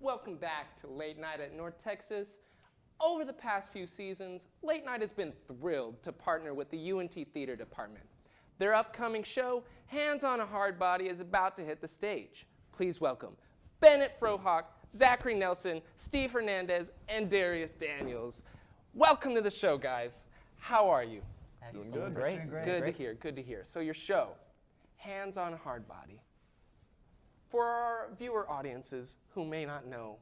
Welcome back to Late Night at North Texas. Over the past few seasons, Late Night has been thrilled to partner with the UNT Theater Department. Their upcoming show, Hands on a Hardbody, is about to hit the stage. Please welcome Bennett Frohawk, Zachary Nelson, Steve Hernandez, and Darius Daniels. Welcome to the show, guys. How are you? Doing Good. great. Good to hear, good to hear. So your show, Hands on a Hardbody. For our viewer audiences who may not know,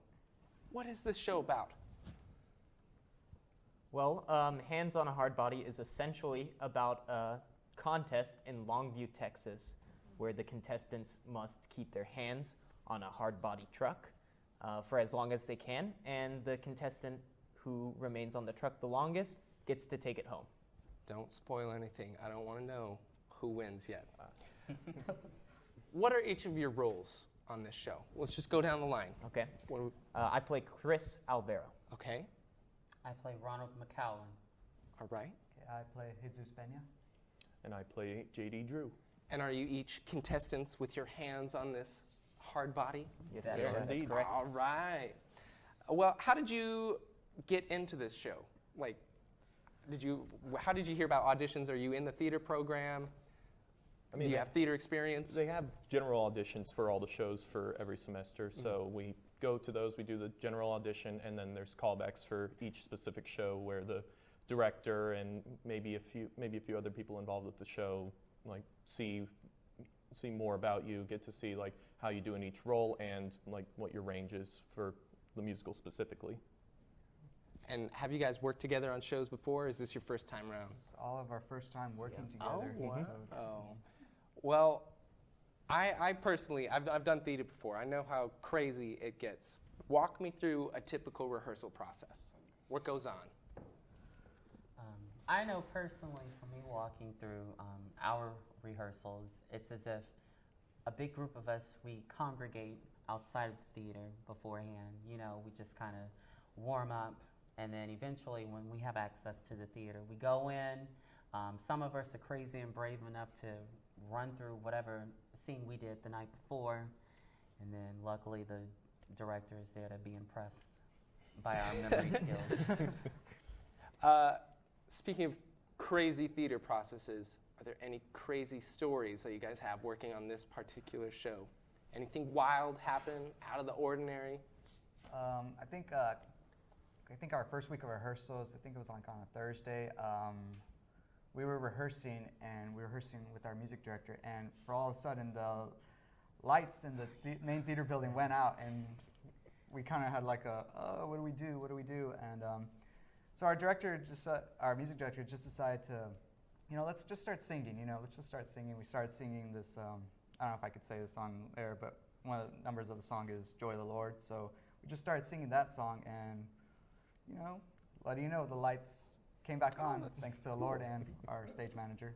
what is this show about? Well, Hands on a Hardbody is essentially about a contest in Longview, Texas, where the contestants must keep their hands on a hard-body truck for as long as they can, and the contestant who remains on the truck the longest gets to take it home. Don't spoil anything. I don't want to know who wins yet. What are each of your roles on this show? Let's just go down the line. Okay. I play Chris Alvaro. Okay. I play Ronald McCowan. All right. Okay, I play Jesus Pena. And I play J.D. Drew. And are you each contestants with your hands on this hard body? Yes, That's sir. right. That's Indeed. correct. All right. Well, how did you get into this show? Like, how did you hear about auditions? Are you in the theater program? I mean, Do you have theater experience? they have general auditions for all the shows for every semester. So we go to those, we do the general audition, and then there's callbacks for each specific show where the director and maybe a few other people involved with the show like see more about you, get to see like how you do in each role and like what your range is for the musical specifically. And have you guys worked together on shows before? Or is this your first time around? It's all of our first time working together. Oh, wow. so it's- Oh. Well, I personally, I've done theater before. I know how crazy it gets. Walk me through a typical rehearsal process. What goes on? I know personally for me walking through our rehearsals, it's as if a big group of us, we congregate outside of the theater beforehand. You know, we just kind of warm up, and then eventually when we have access to the theater, we go in. Some of us are crazy and brave enough to run through whatever scene we did the night before, and then luckily the director is there to be impressed by our memory skills. Speaking of crazy theater processes, are there any crazy stories that you guys have working on this particular show? Anything wild happen, out of the ordinary? I think our first week of rehearsals, I think it was like on a Thursday, we were rehearsing with our music director, and for all of a sudden the lights in the main theater building went out, and we kind of had like what do we do? And so our music director just decided to, let's just start singing. We started singing this. I don't know if I could say this on air, but one of the numbers of the song is "Joy of the Lord." So we just started singing that song, and the lights came back on thanks to the Lord and our stage manager.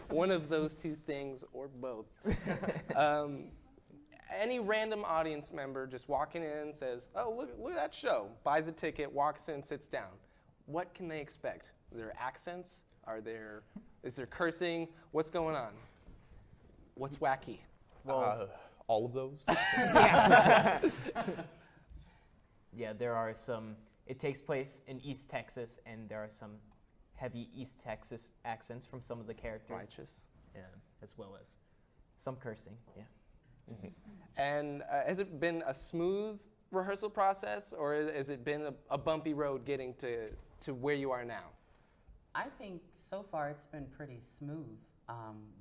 One of those two things or both. Any random audience member just walking in says, "Oh, look at that show," buys a ticket, walks in, sits down. What can they expect? Are there accents? Is there cursing? What's going on? What's wacky? Well, all of those. Yeah, there are some. It takes place in East Texas, and there are some heavy East Texas accents from some of the characters. Righteous. Yeah, as well as some cursing. Yeah. Mm-hmm. And has it been a smooth rehearsal process, or has it been a bumpy road getting to where you are now? I think so far it's been pretty smooth.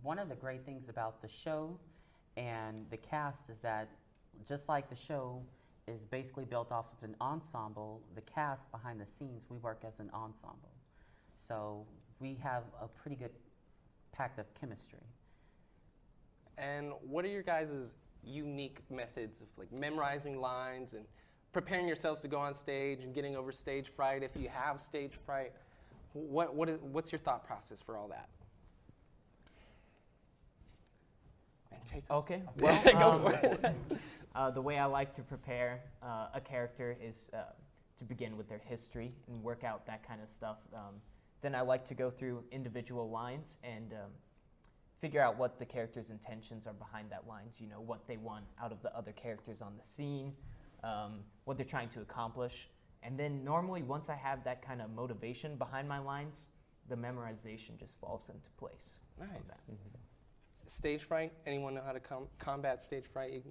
One of the great things about the show and the cast is that just like the show is basically built off of an ensemble, the cast behind the scenes, we work as an ensemble. So we have a pretty good pact of chemistry. And what are your guys' unique methods of like memorizing lines and preparing yourselves to go on stage and getting over stage fright if you have stage fright? What's your thought process for all that? And take us. Okay. Well, go for it. The way I like to prepare a character is to begin with their history and work out that kind of stuff. Then I like to go through individual lines and figure out what the characters' intentions are behind that lines, you know, what they want out of the other characters on the scene, what they're trying to accomplish. And then normally once I have that kind of motivation behind my lines, the memorization just falls into place. Nice. from that. Stage fright? Anyone know how to combat stage fright?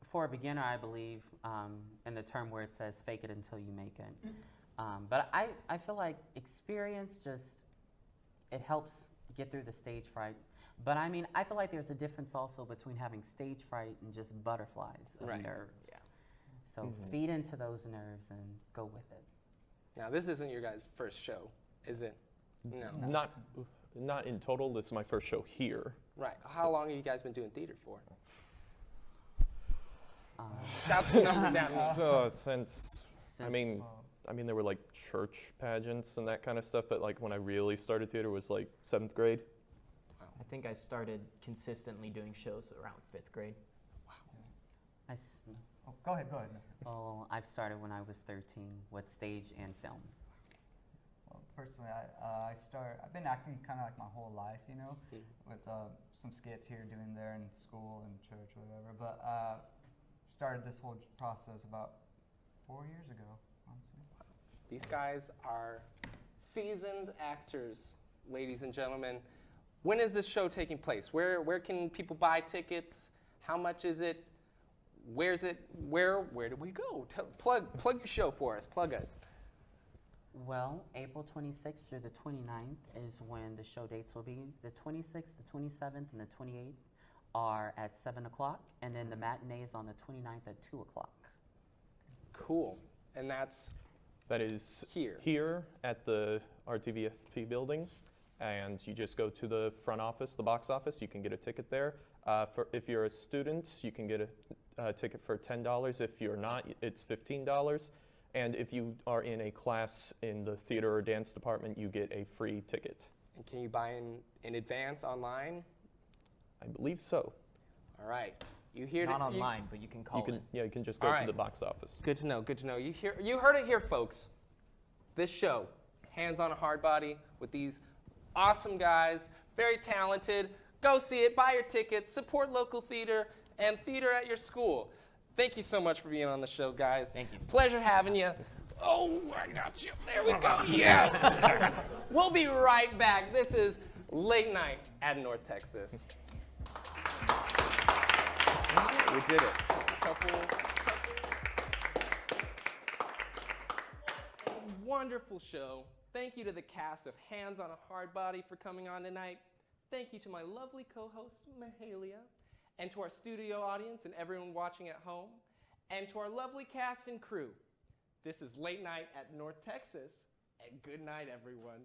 For a beginner, I believe, in the term where it says fake it until you make it. But I feel like experience it helps get through the stage fright. But I mean, I feel like there's a difference also between having stage fright and just butterflies of Right. nerves. Yeah. So feed into those nerves and go with it. Now, this isn't your guys' first show, is it? No. Not in total. This is my first show here. Right. How long have you guys been doing theater for? Shout some numbers out. Since I mean, there were like church pageants and that kind of stuff, but like when I really started theater was like 7th grade. I think I started consistently doing shows around 5th grade. Oh, go ahead. Well, I've started when I was 13 with stage and film. Well, personally, I've been acting kind of like my whole life, you know, with some skits here, doing there in school and church or whatever. But started this whole process about 4 years ago, honestly. These guys are seasoned actors, ladies and gentlemen. When is this show taking place? Where can people buy tickets? How much is it? Where's it? Where do we go? Plug your show for us. Plug it. Well, April 26th through the 29th is when the show dates will be. The 26th, the 27th, and the 28th are at 7 o'clock, and then the matinee is on the 29th at 2 o'clock. Cool. And That is here at the RTVFP building, and you just go to the front office, the box office. You can get a ticket there. If you're a student, you can get a ticket for $10. If you're not, it's $15. And if you are in a class in the theater or dance department, you get a free ticket. And can you buy in advance online? I believe so. All right. You hear Not it. online, but you can call in. Yeah, you can just go All to right. the box office. Good to know. Good to know. You heard it here, folks. This show, Hands on a Hardbody, with these awesome guys, very talented. Go see it. Buy your tickets. Support local theater and theater at your school. Thank you so much for being on the show, guys. Thank you. Pleasure having you. Oh, I got you. There we go. Yes. We'll be right back. This is Late Night at North Texas. We did it. Wonderful show. Thank you to the cast of Hands on a Hardbody for coming on tonight. Thank you to my lovely co-host, Mahalia, and to our studio audience and everyone watching at home, and to our lovely cast and crew. This is Late Night at North Texas, and good night, everyone.